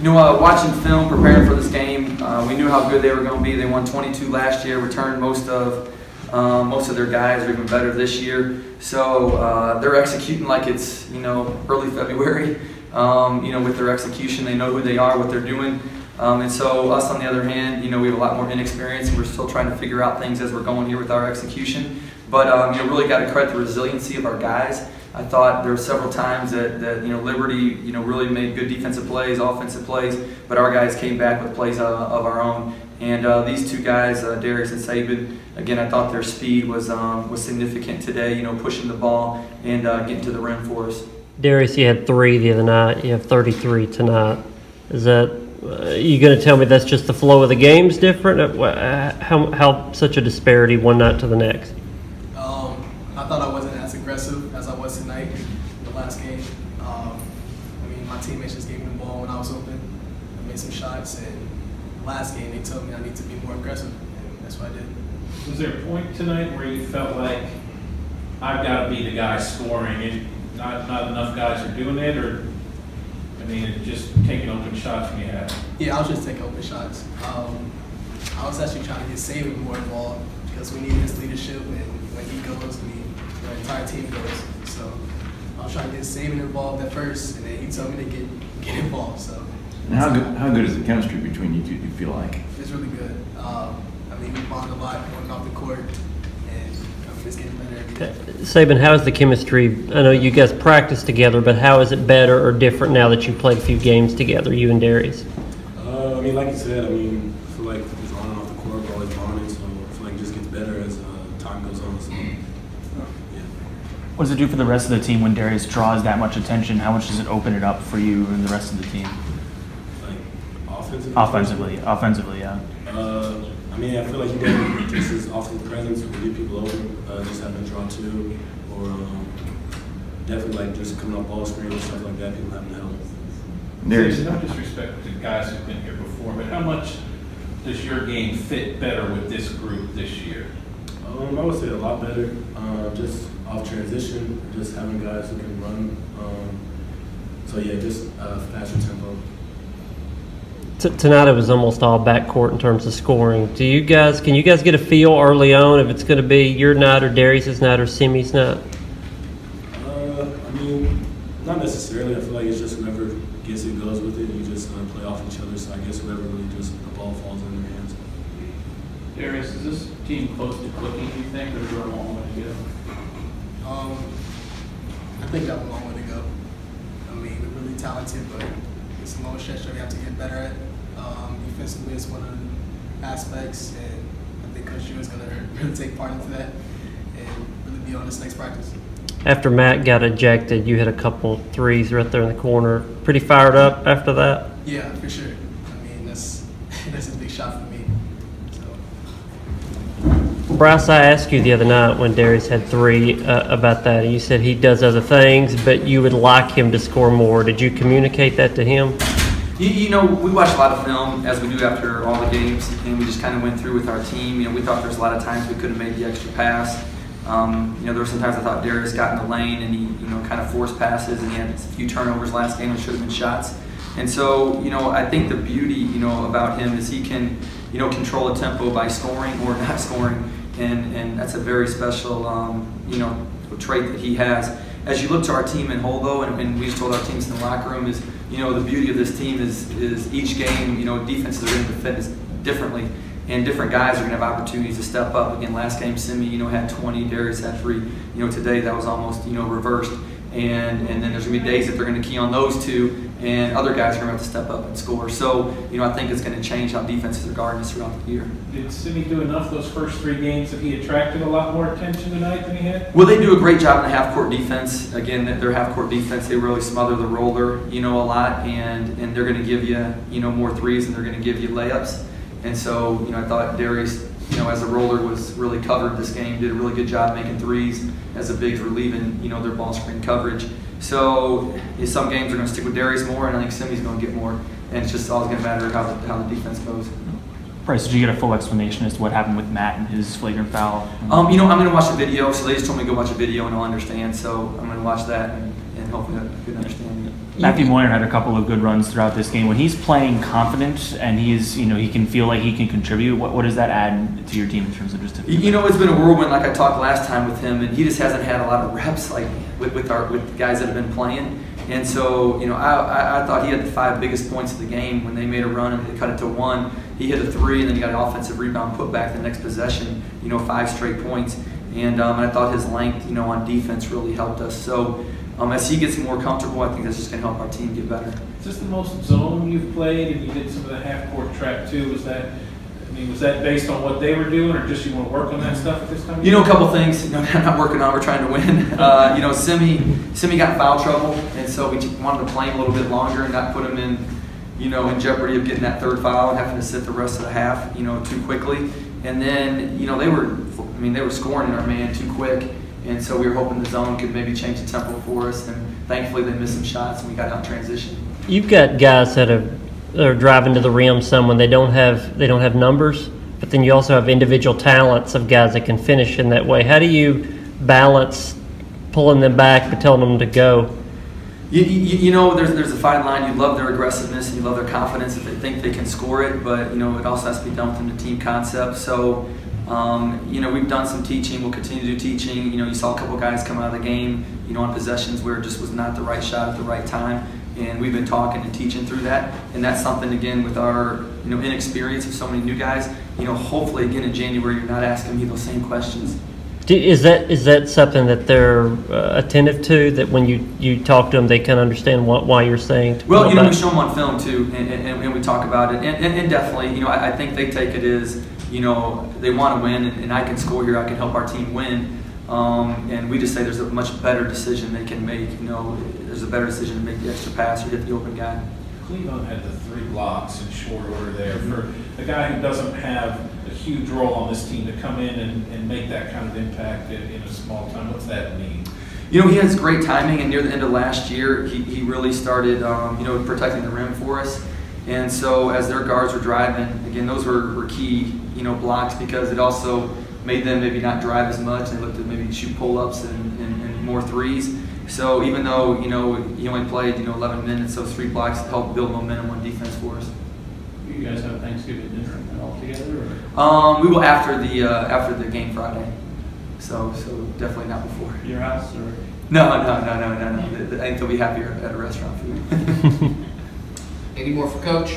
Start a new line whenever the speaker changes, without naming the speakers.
Watching film, preparing for this game, we knew how good they were going to be. They won 22 last year, returned most of their guys are even better this year. So they're executing like it's early February. With their execution, they know who they are, what they're doing. And so us, on the other hand, we have a lot more inexperience, and we're still trying to figure out things as we're going here with our execution. But really got to credit the resiliency of our guys. I thought there were several times that Liberty really made good defensive plays, offensive plays, but our guys came back with plays of our own. And these two guys, Darius and Saben, again, I thought their speed was significant today. Pushing the ball and getting to the rim for us.
Darius, you had 3 the other night. You have 33 tonight. Is that? You going to tell me that's just the flow of the game's different? How such a disparity one night to the next?
I thought I wasn't as aggressive as I was tonight in the last game. My teammates just gave me the ball when I was open. I made some shots, and last game they told me I need to be more aggressive, and that's what I did.
Was there a point tonight where you felt like I've got to be the guy scoring and not enough guys are doing it, or just taking open shots when you had?
Yeah, I was just taking open shots. I was actually trying to get Saben more involved because we need his leadership, and when he goes, the entire team goes. So I was trying to get Saben involved at first, and then he told me to get involved. So.
And how good is the chemistry between you two? Do you feel like?
It's really good. We bond a lot going off the court, and it's getting better every day.
Saben, how is the chemistry? I know you guys practice together, but how is it better or different now that you've played a few games together, you and Darius?
Like you said, I feel like it's on and off the court, we're always bonding, so I feel like it just gets better as time goes on. So, yeah.
What does it do for the rest of the team when Darius draws that much attention? How much does it open it up for you and the rest of the team?
Like
offensively, yeah.
I feel like just his offensive presence will get people open, just having a draw too, or definitely just coming off ball screen and stuff like that, people having to help.
There's no disrespect to guys who've been here before, but how much does your game fit better with this group this year?
I would say a lot better. Just off transition, just having guys who can run. Just faster tempo.
Tonight it was almost all backcourt in terms of scoring. Can you guys get a feel early on if it's going to be your night or Darius's night or Simi's night?
Not necessarily. I feel like it's just whoever gets it goes with it. You just play off each other. So I guess whoever really just the ball falls in their hands.
Darius, is this team close to clicking, do you think, or is there a long way to go?
I think that a long way to go. We're really talented, but it's a long stretch that we have to get better at. Defensively is one of the aspects, and I think Coach Drew is going to really take part into that and really be on this next practice.
After Matt got ejected, you hit a couple threes right there in the corner. Pretty fired up after that?
Yeah, for sure. That's a big shot for me. So.
Bryce, I asked you the other night when Darius had 3 about that, and you said he does other things, but you would like him to score more. Did you communicate that to him?
We watch a lot of film, as we do after all the games, and we just kind of went through with our team. We thought there was a lot of times we could have made the extra pass. There were some times I thought Darius got in the lane and he, kind of forced passes, and he had a few turnovers last game that should have been shots. And so, I think the beauty, about him is he can, control a tempo by scoring or not scoring, and that's a very special, trait that he has. As you look to our team in whole, though, and we just told our teams in the locker room is, the beauty of this team is each game, defenses are going to defend us differently. And different guys are going to have opportunities to step up. Again, last game, Simi, had 20, Darius had 3. Today that was almost, reversed. And then there's going to be days that they're going to key on those 2, and other guys are going to have to step up and score. So, I think it's going to change how defenses are guarding us throughout the year.
Did Simi do enough those first 3 games that he attracted a lot more attention tonight than he had?
Well, they do a great job in the half-court defense. Again, their half-court defense, they really smother the roller, a lot, and they're going to give you, more threes, and they're going to give you layups. And so, I thought Darius, as a roller was really covered this game, did a really good job making threes as the bigs were leaving, their ball screen coverage. So some games are going to stick with Darius more, and I think Simi's going to get more. And it's just always going to matter how the defense goes.
Bryce, did you get a full explanation as to what happened with Matt and his flagrant foul?
I'm going to watch the video. So they just told me to go watch a video and I'll understand. So I'm going to watch that and hopefully I can understand it.
Matthew Moyer had a couple of good runs throughout this game. When he's playing confident and he can feel like he can contribute, what does that add to your team in terms of just?
You know, it's been a whirlwind. Like I talked last time with him, and he just hasn't had a lot of reps like with the guys that have been playing. And so, you know, I thought he had the 5 biggest points of the game when they made a run and they cut it to 1. He hit a 3, and then he got an offensive rebound put back the next possession. You know, 5 straight points. And I thought his length, you know, on defense really helped us. So as he gets more comfortable, I think that's just going to help our team get better.
Is this the most zone you've played, and you did some of the half-court track too? Was that based on what they were doing, or just you want to work on that stuff at this time?
You know, a couple things. You know, I'm not working on. We're trying to win. You know, Simi got in foul trouble, and so we wanted to play him a little bit longer and not put him in, you know, in jeopardy of getting that 3rd foul and having to sit the rest of the half, you know, too quickly. And then, you know, they were scoring in our man too quick. And so we were hoping the zone could maybe change the tempo for us, and thankfully they missed some shots and we got out in transition.
You've got guys that are driving to the rim some when they don't have numbers, but then you also have individual talents of guys that can finish in that way. How do you balance pulling them back but telling them to go?
You know, there's a fine line. You love their aggressiveness and you love their confidence if they think they can score it, but you know, it also has to be done within the team concept. So you know, we've done some teaching. We'll continue to do teaching. You know, you saw a couple guys come out of the game, you know, on possessions where it just was not the right shot at the right time. And we've been talking and teaching through that. And that's something, again, with our, you know, inexperience of so many new guys, you know, hopefully, again, in January, you're not asking me those same questions.
Is that something that they're attentive to, that when you talk to them, they can understand why you're saying?
Well, you know, we show them on film, too, and we talk about it. And definitely, you know, I think they take it as, you know, they want to win, and I can score here, I can help our team win. And we just say there's a much better decision they can make. You know, there's a better decision to make the extra pass or hit the open guy.
Cleveland had the 3 blocks in short order there. For a guy who doesn't have a huge role on this team to come in and make that kind of impact in a small time, what's that mean?
You know, he has great timing, and near the end of last year, he really started, you know, protecting the rim for us. And so as their guards were driving, again, those were key, you know, blocks, because it also made them maybe not drive as much. They looked at maybe shoot pull-ups and more threes. So even though, you know, he only played, you know, 11 minutes, those 3 blocks helped build momentum on defense for us.
You guys have Thanksgiving dinner all together, or?
We will after the game Friday. So definitely not before.
Your house, or?
No. I think they'll be happier at a restaurant food.
Any more for Coach?